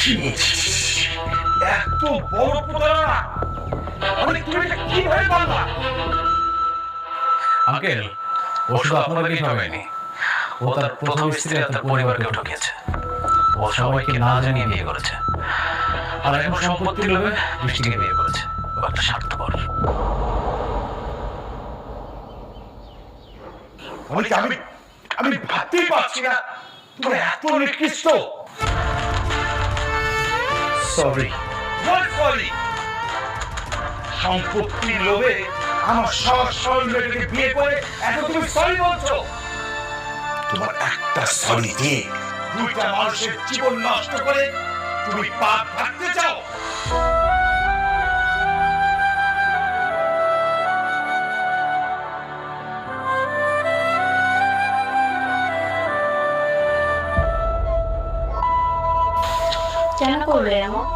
এত বড় প্রতারণা আমি তুমি এটা কিভাবে পারলা? আঙ্কেল, ও শুধু আপনাদেরকেই ঠকায়নি, ও তার প্রথম স্ত্রী আর তার পরিবারকেও ঠকিয়েছে। ও সবাইকে না জানিয়ে বিয়ে করেছে, আর এখন সম্পত্তির লোভে বৃষ্টিকে বিয়ে করেছে। ও একটা স্বার্থপর। আমি আমি ভাবতেই পারছি না তুমি এত নিকৃষ্ট। সরি। সরি, সম্পত্তির লোভে আমার সব সরলকে বিয়ে করে এখন তুমি সরি বলছো? তোমার একটা সরি দিয়ে দুইটা মানুষের জীবন নষ্ট করে তুমি পাপ থাকতে চাও? কেন করলে এমন?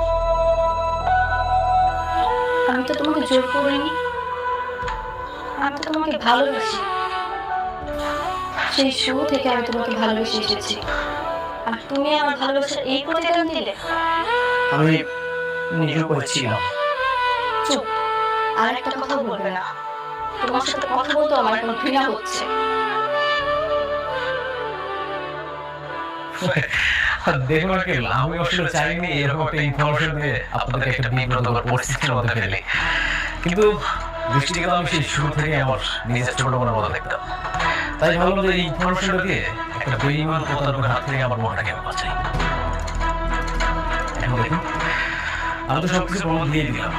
আমি তো তোমাকে জোর করিনি, আমি তো তোমাকে ভালোবাসি। সেই শুরু থেকে আমি তোমাকে ভালোবেসে এসেছি, আর তুমি আমার ভালোবাসার এই প্রতিদান দিলে। আমি নিজেও করেছিলাম। চুপ, আর একটা কথা বলবে না। তোমার সাথে কথা বলতে আমার এখন ঘৃণা হচ্ছে। দেখুন আঙ্কেল, আমি আসলে চাইনি এরকম একটা ইনফরমেশন দিয়ে আপনাদেরকে একটা বিব্রতকর পরিস্থিতির মধ্যে ফেলি, কিন্তু বৃষ্টিকে তো আমি সেই শুরু থেকে আমার নিজের ছোট বোনের মতো দেখতাম। তাই ভাবলাম যে এই ইনফরমেশনটা দিয়ে একটা বেইমান প্রতারকের হাত থেকে আমার বোনটাকে আমি বাঁচাই। এখন দেখুন, আমি তো সবকিছু প্রমাণ দিয়ে দিলাম।